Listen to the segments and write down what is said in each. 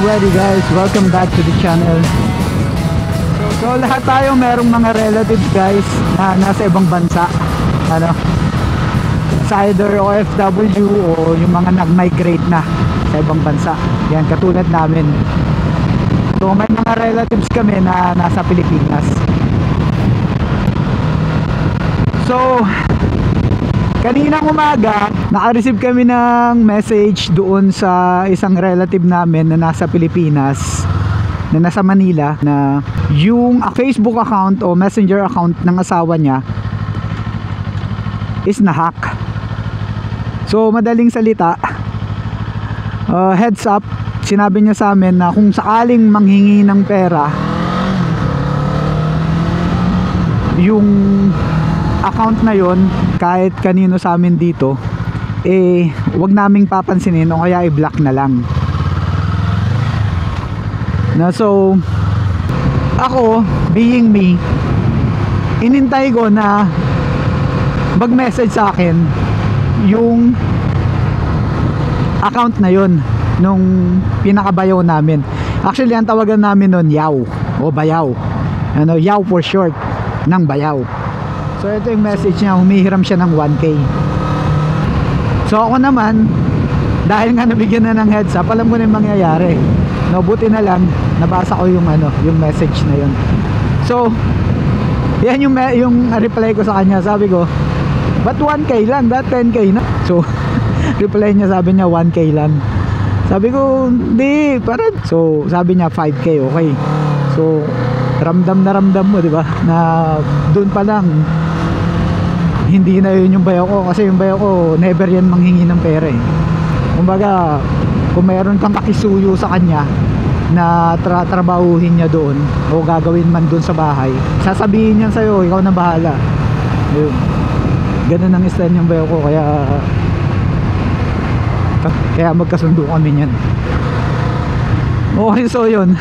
already guys, welcome back to the channel. So lahat tayo merong mga relatives guys na nasa ibang bansa, ano, sa either OFW o yung mga nag-migrate na sa ibang bansa. Yan, katulad namin. So may mga relatives kami na nasa Pilipinas. So kaninang umaga, naka-receive kami ng message doon sa isang relative namin na nasa Pilipinas, na nasa Manila, na yung Facebook account o messenger account ng asawa niya is na-hack. So madaling salita, heads up, sinabi niya sa amin na kung sakaling manghingi ng pera yung account na yon, kahit kanino sa amin dito, wag naming papansinin o kaya i-block na lang. So ako, being me, inintay ko na mag-message sa akin yung account na yon nung pinakabayaw namin. Actually ang tawagan namin nun yaw o bayaw, ano, yaw for short ng bayaw. So ito yung message niya, humihiram siya ng 1K. So ako naman, dahil nga nabigyan na ng heads up, alam ko na yung mangyayari. No, buti na lang nabasa ko yung yung message na yun. So yan yung reply ko sa kanya. Sabi ko, ba't 1K lang? Ba't 10K na? So reply niya, sabi niya 1K lang. Sabi ko, hindi, parang. So sabi niya 5K, okay. So ramdam na ramdam mo, di ba, na doon pa lang hindi na yun yung bayaw ko, kasi yung bayaw ko never yan manghingi ng pera eh. Kumbaga, kung meron kang pakisuyo sa kanya na trabahuhin niya doon o gagawin man doon sa bahay, sasabihin niya sa'yo, ikaw na bahala. Ayun, ganun ang style yung bayaw ko, kaya magkasundo kami niyan. Okay, so yun,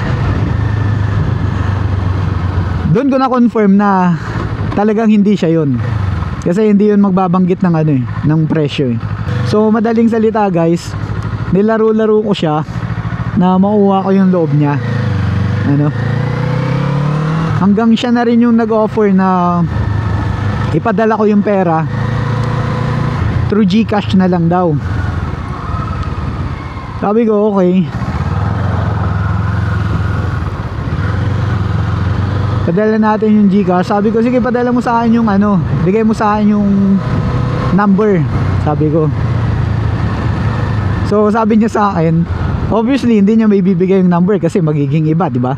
doon ko na confirm na talagang hindi siya yun, kasi hindi yun magbabanggit ng ng presyo eh. So madaling salita guys, nilaro-laro ko siya na makuha ko yung loob niya, hanggang siya na rin yung nag-offer na ipadala ko yung pera through GCash na lang daw. Sabi ko okay, padala natin yung GCash. Sabi ko, sige, padala mo sa akin yung bigay mo sa akin yung number, sabi ko. So sabi niya sa akin, obviously hindi niya may bibigay yung number kasi magiging iba, di ba?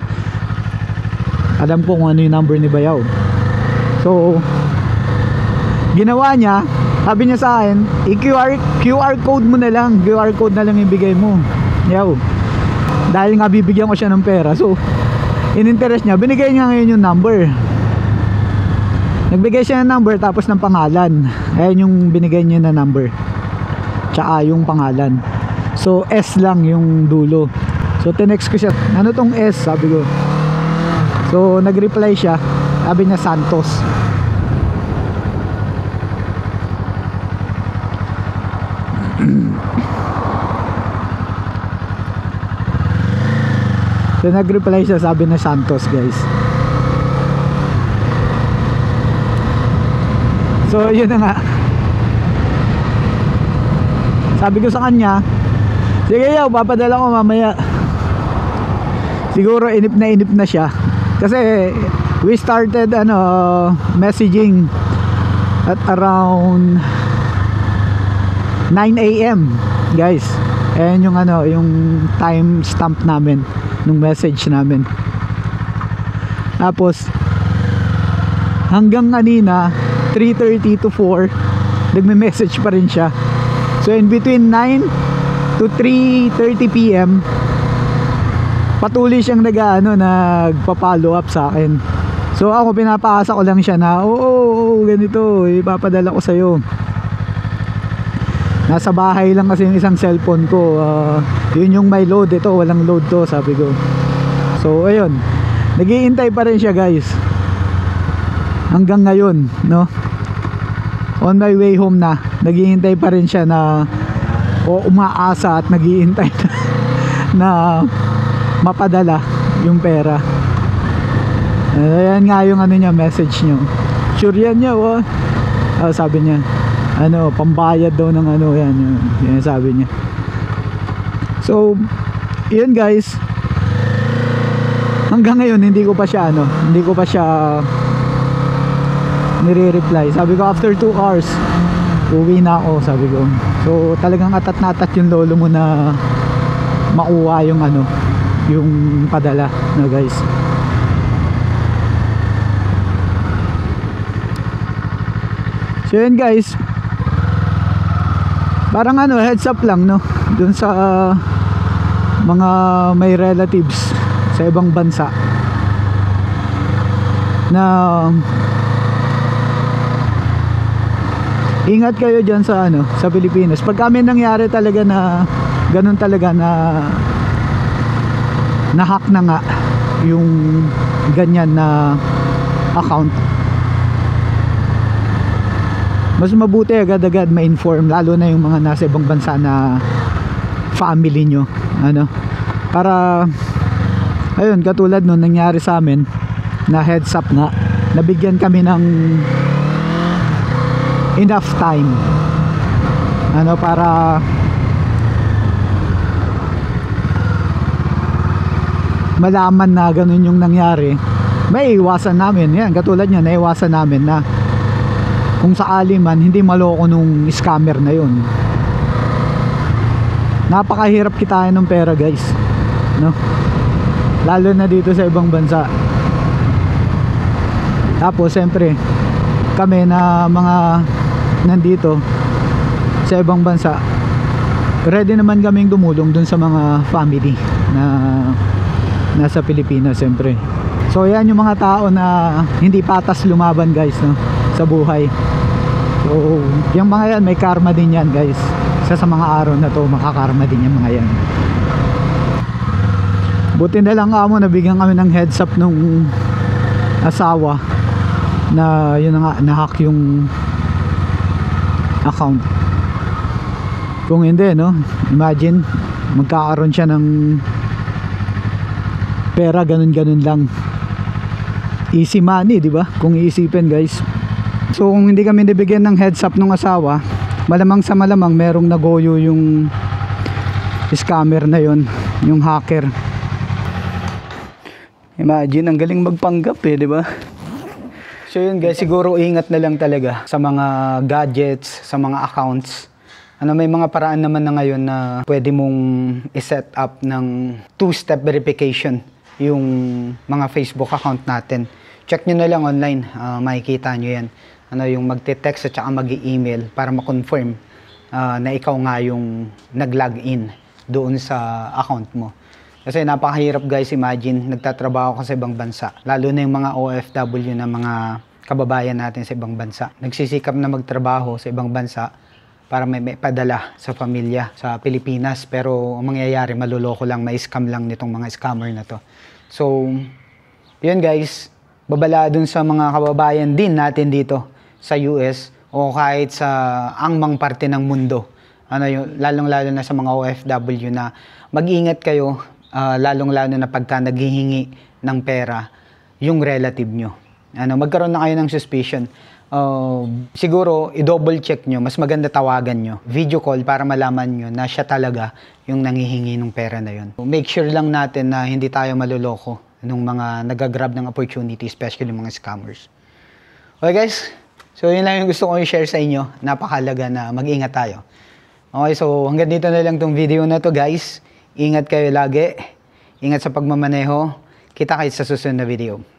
Alam ko kung ano yung number ni Bayaw. So ginawa niya, sabi niya sa akin, QR code mo na lang, QR code na lang ibigay mo. Yaw, dahil nga bibigyan ko siya ng pera, so in interest niya, binigay niya ngayon yung number. Nagbigay siya ng number tapos ng pangalan. Ayan yung binigay niya na number, tsaka yung pangalan. So S lang yung dulo. So tinext ko siya, ano tong S, sabi ko. So nagreply siya, sabi niya Santos. So nag-reply siya, sabi na Santos guys. So yun na nga, sabi ko sa kanya, sige yaw, papadala ko mamaya. Siguro inip na siya, kasi we started messaging at around 9 AM guys. Ayan yung yung time stamp namin nung message namin. Tapos hanggang kanina 3:30 to 4 nagme-message pa rin siya. So in between 9 to 3:30 PM patuloy siyang nagpa-follow up sa akin. So ako pinapaasa ko lang siya na oo, ganito, ipapadala ko sa'yo. Nasa bahay lang kasi yung isang cellphone ko, yun yung may load, ito walang load to, sabi ko. So ayun, nag-iintay pa rin siya guys hanggang ngayon, on my way home na, nag-iintay pa rin siya na, o umaasa at nag-iintay na mapadala yung pera. Ayan nga yung ano niya, message nyo. Sure yan niya, oh. Sabi niya, ano, pambayad daw ng ano, yan sabi niya. So, yun guys. Hanggang ngayon, hindi ko pa siya nire-reply. Sabi ko, after 2 hours, uwi na ako, sabi ko. So, talagang atat na atat yung lolo mo na makuha yung ano, yung padala na guys. So yun guys, parang ano, heads up lang, no, dun sa mga may relatives sa ibang bansa na ingat kayo dyan sa ano, sa Pilipinas. Pag kami nangyari talaga na ganun talaga na hack na nga yung ganyan na account, mas mabuti agad-agad ma-inform, lalo na yung mga nasa ibang bansa na family nyo, ano, para ayun, katulad nun nangyari sa amin na heads up nga, nabigyan kami ng enough time, ano, para malaman na ganun yung nangyari. May iwasan namin yan, katulad nyo, naiwasan namin na kung sakali man hindi maloko nung scammer na yun. Napakahirap kitain ng pera guys, no, lalo na dito sa ibang bansa. Tapos siyempre kami na mga nandito sa ibang bansa, ready naman kaming dumulong dun sa mga family na nasa Pilipinas siyempre. So yan yung mga tao na hindi patas lumaban guys, no, sa buhay. So yung mga yan, may karma din yan guys. Isa sa mga araw na to, makakarma din yung mga yan. Buti na lang mo, nabigyan kami ng heads up nung asawa na yun nga, na-hack yung account. Kung hindi, no, imagine magkakaroon siya ng pera ganun-ganun lang. Easy money, di ba? Kung iisipin guys. So kung hindi kami nabigyan ng heads up ng asawa, malamang sa malamang merong nagoyo yung scammer na yon, yung hacker. Imagine, ang galing magpanggap di ba? So yun guys, siguro ingat na lang talaga sa mga gadgets, sa mga accounts. Ano, may mga paraan naman na ngayon na pwede mong i-set up ng 2-step verification yung mga Facebook account natin. Check nyo na lang online, makikita nyo yan. Ano, yung magte-text at saka mag-i-email para ma-confirm na ikaw nga yung nag-login doon sa account mo. Kasi napakahirap guys, imagine, nagtatrabaho ka sa ibang bansa. Lalo na yung mga OFW na mga kababayan natin sa ibang bansa. Nagsisikap na magtrabaho sa ibang bansa para may padala sa pamilya sa Pilipinas. Pero ang mangyayari, maluloko lang, may scam lang nitong mga scammer na to. So, yun guys, babala dun sa mga kababayan din natin dito sa US o kahit sa angmang parte ng mundo. Ano yun, lalong-lalo na sa mga OFW na mag-ingat kayo, lalong-lalo na pagka naghihingi ng pera yung relative nyo. Ano, magkaroon na kayo ng suspicion. Siguro, i-double check nyo, mas maganda tawagan nyo. Video call para malaman nyo na siya talaga yung nangihingi ng pera na yun. Make sure lang natin na hindi tayo maluloko ng mga nagagrab ng opportunity, especially mga scammers. Okay guys, so yun lang yung gusto ko i-share sa inyo. Napakahalaga na mag-ingat tayo. Okay, so hanggang dito na lang tong video na to guys. Ingat kayo lagi. Ingat sa pagmamaneho. Kita kayo sa susunod na video.